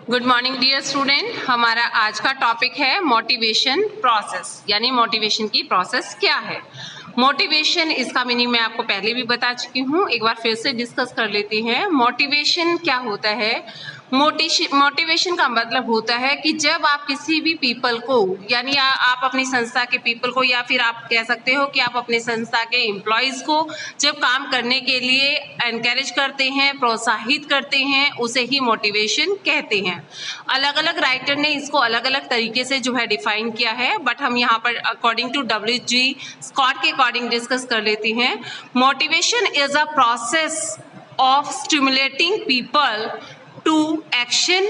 Good morning dear student. हमारा आज का टॉपिक है मोटिवेशन प्रोसेस, यानी मोटिवेशन की प्रोसेस क्या है। मोटिवेशन, इसका मीनिंग मैं आपको पहले भी बता चुकी हूँ, एक बार फिर से डिस्कस कर लेते हैं। मोटिवेशन क्या होता है? मोटिवेशन का मतलब होता है कि जब आप किसी भी पीपल को, यानी आप अपनी संस्था के पीपल को, या फिर आप कह सकते हो कि आप अपनी संस्था के एम्प्लॉयज को जब काम करने के लिए एनकरेज करते हैं, प्रोत्साहित करते हैं, उसे ही मोटिवेशन कहते हैं। अलग अलग राइटर ने इसको अलग अलग तरीके से जो है डिफाइन किया है, बट हम यहाँ पर अकॉर्डिंग टू WG स्कॉट के अकॉर्डिंग डिस्कस कर लेते हैं। Motivation is a process of stimulating people to action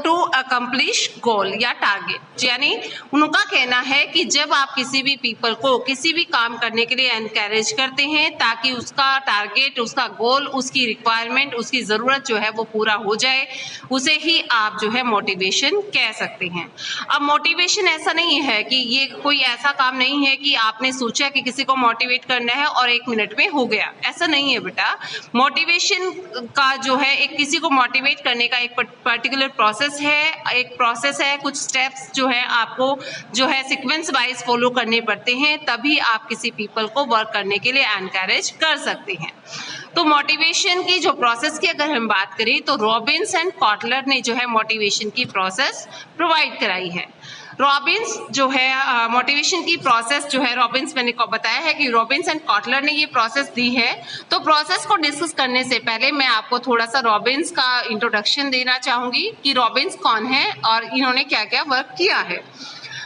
to accomplish goal या टारगेट। यानी उनका कहना है कि जब आप किसी भी पीपल को किसी भी काम करने के लिए एनकरेज करते हैं ताकि उसका टारगेट, उसका गोल, उसकी रिक्वायरमेंट, उसकी ज़रूरत जो है वो पूरा हो जाए, उसे ही आप जो है मोटिवेशन कह सकते हैं। अब मोटिवेशन ऐसा नहीं है कि ये कोई ऐसा काम नहीं है कि आपने सोचा कि किसी को मोटिवेट करना है और 1 मिनट में हो गया, ऐसा नहीं है बेटा। मोटिवेशन का जो है एक किसी को मोटिवेट करने का एक पर्टिकुलर प्रोसेस है, कुछ स्टेप्स जो है आपको जो है सीक्वेंस वाइज फॉलो करने पड़ते हैं, तभी आप किसी पीपल को वर्क करने के लिए एनकरेज कर सकते हैं। तो मोटिवेशन की जो प्रोसेस की अगर हम बात करें तो रॉबिन्स एंड कॉटलर ने जो है मोटिवेशन की प्रोसेस प्रोवाइड कराई है। रॉबिन्स जो है मोटिवेशन की प्रोसेस जो है, रॉबिन्स मैंने को बताया है कि रॉबिन्स एंड कॉटलर ने ये प्रोसेस दी है। तो प्रोसेस को डिस्कस करने से पहले मैं आपको थोड़ा सा रॉबिन्स का इंट्रोडक्शन देना चाहूँगी कि रॉबिन्स कौन है और इन्होंने क्या क्या वर्क किया है।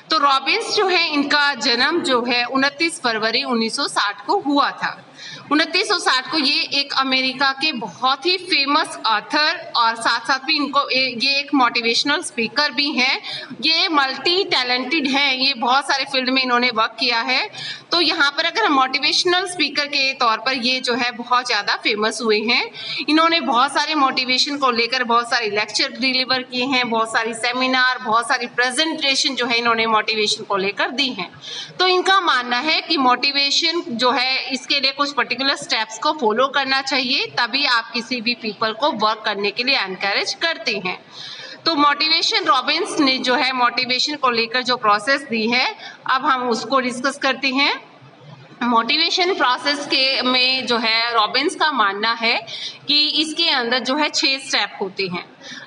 तो रॉबिन्स जो है, इनका जन्म जो है 29 फरवरी 1960 को हुआ था। 1960 को ये एक अमेरिका के बहुत ही फेमस ऑथर और साथ साथ भी ये एक मोटिवेशनल स्पीकर भी हैं। ये मल्टी टैलेंटेड हैं, ये बहुत सारे फील्ड में इन्होंने वर्क किया है। तो यहाँ पर अगर हम मोटिवेशनल स्पीकर के तौर पर ये जो है बहुत ज़्यादा फेमस हुए हैं। इन्होंने बहुत सारे मोटिवेशन को लेकर बहुत सारे लेक्चर डिलीवर किए हैं, बहुत सारी सेमिनार, बहुत सारी प्रेजेंटेशन जो है इन्होंने मोटिवेशन को लेकर दी हैं। तो इनका मानना है कि मोटिवेशन जो है इसके लिए कुछ पर्टिकुलर स्टेप्स को फॉलो करना चाहिए, तभी आप किसी भी पीपल को वर्क करने के लिए एनकरेज करते हैं। तो मोटिवेशन, रॉबिन्स ने जो है मोटिवेशन को लेकर जो प्रोसेस दी है, अब हम उसको डिस्कस करते हैं। मोटिवेशन प्रोसेस के में जो है रॉबिन्स का मानना है कि इसके अंदर जो है 6 स्टेप होते हैं।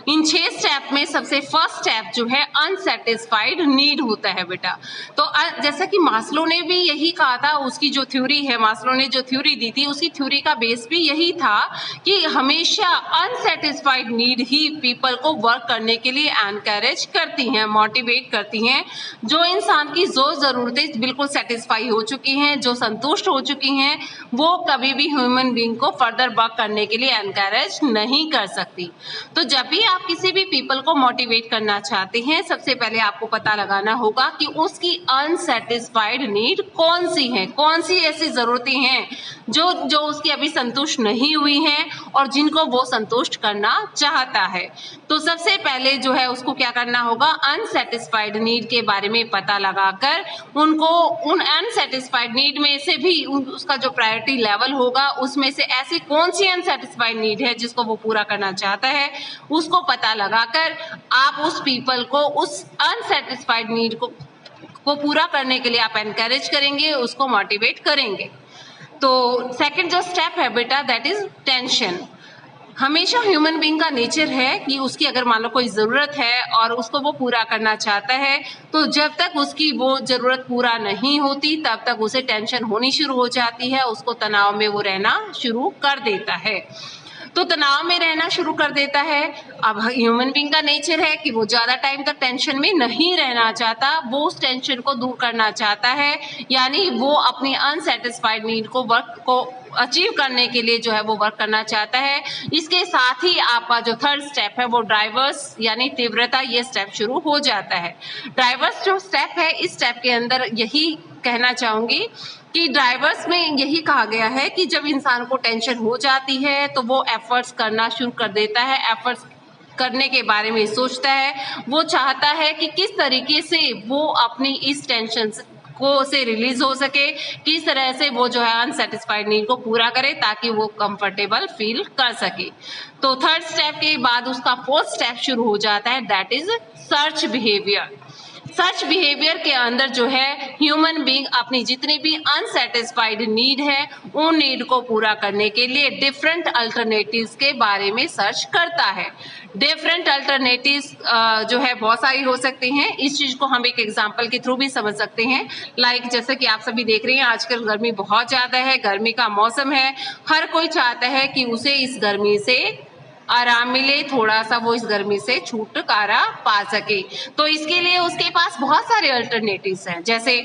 इन 6 स्टेप में सबसे फर्स्ट स्टेप जो है अनसेटिस्फाइड नीड होता है बेटा। तो जैसा कि मास्लो ने भी यही कहा था, उसकी जो थ्योरी है, मास्लो ने जो थ्योरी दी थी, उसकी थ्योरी का बेस भी यही था कि हमेशा अनसेटिस्फाइड नीड ही पीपल को वर्क करने के लिए एनकरेज करती हैं, मोटिवेट करती हैं। जो इंसान की जो ज़रूरतें बिल्कुल सेटिस्फाई हो चुकी हैं, जो संतुष्ट हो चुकी हैं, वो कभी भी ह्यूमन बीइंग को फर्दर वर्क करने के लिए एनकरेज नहीं कर सकती। तो जब भी आप किसी भी पीपल को मोटिवेट करना चाहते हैं, सबसे पहले आपको पता लगाना होगा कि उसकी अनसेटिस्फाइड नीड कौन सी है, कौन सी ऐसी ज़रूरतें हैं जो उसकी अभी संतुष्ट नहीं हुई हैं और जिनको वो संतुष्ट करना चाहता है। तो सबसे पहले जो है उसको क्या करना होगा, अनसेटिस्फाइड नीड के बारे में पता लगाकर उनको उन अनसेटिस्फाइड नीड में से भी उसका जो प्रायोरिटी लेवल होगा, उसमें से ऐसी कौन सी अनसेटिस्फाइड नीड है जिसको वो पूरा करना चाहता है, उसको पता लगाकर आप उस पीपल को उस अनसेटिस्फाइड नीड को पूरा करने के लिए आप एनकरेज करेंगे, उसको मोटिवेट करेंगे। तो सेकंड जो स्टेप है बेटा, दैट इज टेंशन। हमेशा ह्यूमन बीइंग का नेचर है कि उसकी अगर मान लो कोई ज़रूरत है और उसको वो पूरा करना चाहता है, तो जब तक उसकी वो ज़रूरत पूरा नहीं होती तब तक उसे टेंशन होनी शुरू हो जाती है, उसको तनाव में वो रहना शुरू कर देता है। तो तनाव में रहना शुरू कर देता है। अब ह्यूमन बीइंग का नेचर है कि वो ज़्यादा टाइम तक टेंशन में नहीं रहना चाहता, वो उस टेंशन को दूर करना चाहता है, यानी वो अपनी अनसेटिस्फाइड नीड को अचीव करने के लिए जो है वो वर्क करना चाहता है। इसके साथ ही आपका जो थर्ड स्टेप है वो ड्राइवर्स यानी तीव्रता, ये स्टेप शुरू हो जाता है। ड्राइवर्स जो स्टेप है, इस स्टेप के अंदर यही कहना चाहूँगी कि ड्राइवर्स में यही कहा गया है कि जब इंसान को टेंशन हो जाती है तो वो एफर्ट्स करना शुरू कर देता है, एफर्ट्स करने के बारे में सोचता है, वो चाहता है कि किस तरीके से वो अपनी इस टेंशन को से रिलीज हो सके, किस तरह से वो जो है अनसेटिस्फाइड नीड को पूरा करे ताकि वो कंफर्टेबल फील कर सके। तो थर्ड स्टेप के बाद उसका फोर्थ स्टेप शुरू हो जाता है, that is search behaviour. Search behaviour के अंदर जो है ह्यूमन बीइंग अपनी जितनी भी अनसेटिस्फाइड नीड है उन नीड को पूरा करने के लिए डिफरेंट अल्टरनेटिव्स के बारे में सर्च करता है। डिफरेंट अल्टरनेटिव्स जो है बहुत सारी हो सकती हैं। इस चीज को हम एक एग्जांपल के थ्रू भी समझ सकते हैं। लाइक जैसे कि आप सभी देख रहे हैं आजकल गर्मी बहुत ज्यादा है, गर्मी का मौसम है, हर कोई चाहता है कि उसे इस गर्मी से आराम मिले, थोड़ा सा वो इस गर्मी से छुटकारा पा सके। तो इसके लिए उसके पास बहुत सारे अल्टरनेटिव्स हैं। जैसे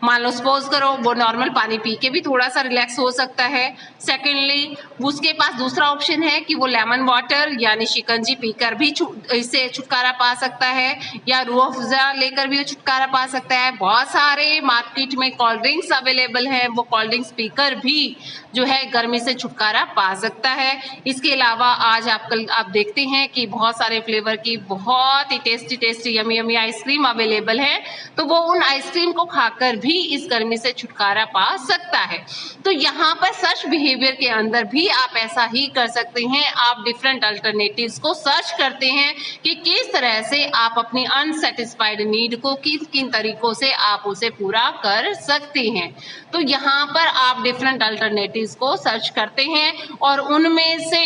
मान लो सपोज करो वो नॉर्मल पानी पी के भी थोड़ा सा रिलैक्स हो सकता है। सेकेंडली उसके पास दूसरा ऑप्शन है कि वो लेमन वाटर यानी शिकंजी पीकर भी इससे छुटकारा पा सकता है, या रूह अफ़ज़ा लेकर भी छुटकारा पा सकता है। बहुत सारे मार्केट में कोल्ड ड्रिंक्स अवेलेबल हैं, वो कोल्ड ड्रिंक्स पीकर भी जो है गर्मी से छुटकारा पा सकता है। इसके अलावा आज आप देखते हैं कि बहुत सारे फ्लेवर की बहुत ही tasty yummy yummy ice cream available है, तो वो उन आइसक्रीम को खाकर भी इस गर्मी से छुटकारा पा सकता है। तो यहाँ पर सर्च बिहेवियर के अंदर भी आप ऐसा ही कर सकते हैं। आप डिफरेंट अल्टरनेटिव्स को सर्च करते हैं कि किस तरह से आप अपनी अनसेटिस्फाइड नीड को किन तरीकों से आप उसे पूरा कर सकते हैं। तो यहाँ पर आप डिफरेंट अल्टरनेटिव्स को सर्च करते हैं और उनमें से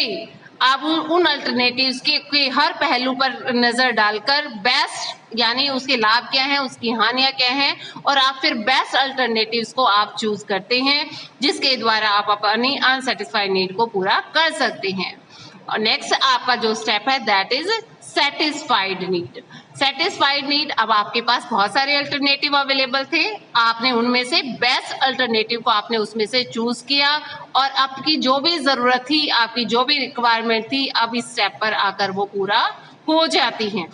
आप उन अल्टरनेटिव्स के हर पहलू पर नजर डालकर बेस्ट यानी उसके लाभ क्या हैं, उसकी हानियां क्या हैं, और आप फिर बेस्ट अल्टरनेटिव्स को आप चूज करते हैं जिसके द्वारा आप अपनी अनसेटिस्फाइड नीड को पूरा कर सकते हैं। और नेक्स्ट आपका जो स्टेप है that is satisfied need. Satisfied need, अब आपके पास बहुत सारे अल्टरनेटिव अवेलेबल थे, आपने उनमें से बेस्ट अल्टरनेटिव को आपने उसमें से चूज किया और आपकी जो भी जरूरत थी, आपकी जो भी रिक्वायरमेंट थी, अब इस स्टेप पर आकर वो पूरा हो जाती हैं।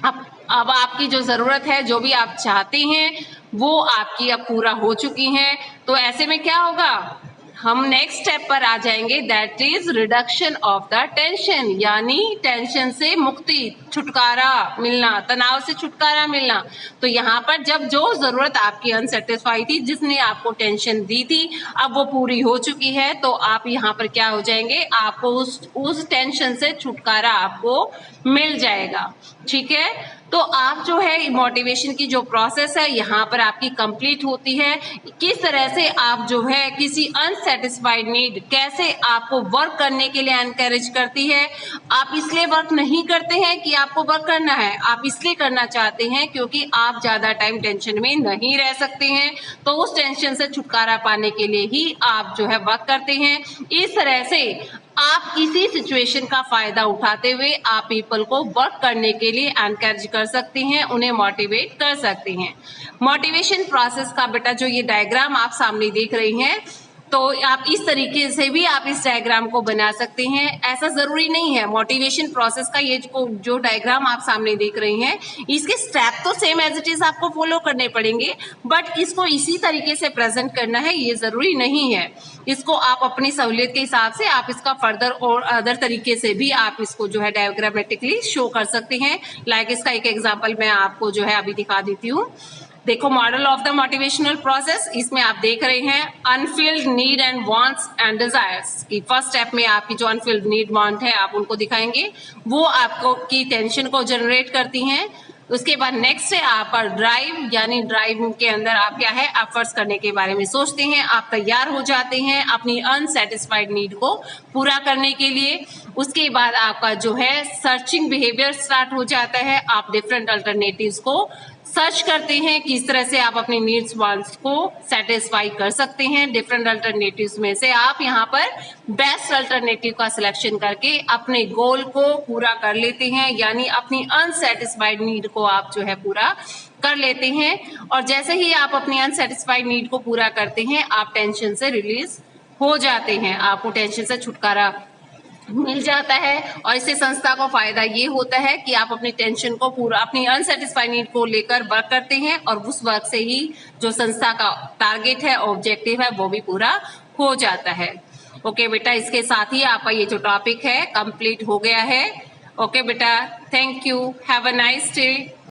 अब आपकी जो जरूरत है, जो भी आप चाहते हैं वो आपकी अब पूरा हो चुकी हैं। तो ऐसे में क्या होगा, हम नेक्स्ट स्टेप पर आ जाएंगे, that is reduction of the tension, यानी टेंशन से मुक्ति, छुटकारा मिलना, तनाव से छुटकारा मिलना। तो यहाँ पर जब जो जरूरत आपकी अनसेटिस्फाई थी, जिसने आपको टेंशन दी थी, अब वो पूरी हो चुकी है, तो आप यहाँ पर क्या हो जाएंगे, आपको उस टेंशन से छुटकारा आपको मिल जाएगा। ठीक है, तो आप जो है मोटिवेशन की जो प्रोसेस है यहाँ पर आपकी कंप्लीट होती है। किस तरह से आप जो है किसी अनसेटिस्फाइड नीड कैसे आपको वर्क करने के लिए एनकरेज करती है। आप इसलिए वर्क नहीं करते हैं कि आपको वर्क करना है, आप इसलिए करना चाहते हैं क्योंकि आप ज्यादा टाइम टेंशन में नहीं रह सकते हैं, तो उस टेंशन से छुटकारा पाने के लिए ही आप जो है वर्क करते हैं। इस तरह से आप किसी सिचुएशन का फायदा उठाते हुए आप पीपल को वर्क करने के लिए एनकरेज कर सकते हैं, उन्हें मोटिवेट कर सकते हैं। मोटिवेशन प्रोसेस का बेटा जो ये डायग्राम आप सामने देख रही हैं, तो आप इस तरीके से भी आप इस डायग्राम को बना सकते हैं। ऐसा जरूरी नहीं है, मोटिवेशन प्रोसेस का ये जो डायग्राम आप सामने देख रही हैं, इसके स्टेप तो सेम एज इट इज आपको फॉलो करने पड़ेंगे, बट इसको इसी तरीके से प्रेजेंट करना है ये जरूरी नहीं है। इसको आप अपनी सहूलियत के हिसाब से आप इसका फर्दर और अदर तरीके से भी आप इसको जो है डायग्रामेटिकली शो कर सकते हैं। लाइक इसका एक एग्जाम्पल मैं आपको जो है अभी दिखा देती हूँ। देखो, model of the motivational process, इसमें आप देख रहे हैं Anfield need and wants and desires की फर्स्ट स्टेप में आपकी जो अनफिल्ड नीड वांट है आप उनको दिखाएंगे, वो आपको की टेंशन को जनरेट करती हैं। उसके बाद नेक्स्ट है आपका ड्राइव, यानी ड्राइव के अंदर आप क्या है एफर्ट्स करने के बारे में सोचते हैं, आप तैयार हो जाते हैं अपनी अनसेटिस्फाइड नीड को पूरा करने के लिए। उसके बाद आपका जो है सर्चिंग बिहेवियर स्टार्ट हो जाता है, आप डिफरेंट अल्टरनेटिव्स को सर्च करते हैं किस तरह से आप अपनी नीड्स वांट्स को सेटिस्फाई कर सकते हैं। डिफरेंट अल्टरनेटिव्स में से आप यहाँ पर बेस्ट अल्टरनेटिव का सिलेक्शन करके अपने गोल को पूरा कर लेते हैं, यानी अपनी अनसेटिस्फाइड नीड को आप जो है पूरा कर लेते हैं। और जैसे ही आप अपनी अनसेटिस्फाइड नीड को पूरा करते हैं, आप टेंशन से रिलीज हो जाते हैं, आपको टेंशन से छुटकारा मिल जाता है। और इससे संस्था को फायदा ये होता है कि आप अपनी टेंशन को पूरा, अपनी अनसेटिस्फाइड नीड को लेकर वर्क करते हैं और उस वर्क से ही जो संस्था का टारगेट है, ऑब्जेक्टिव है, वो भी पूरा हो जाता है। ओके बेटा, इसके साथ ही आपका ये जो टॉपिक है कंप्लीट हो गया है। ओके बेटा, thank you, have a nice day.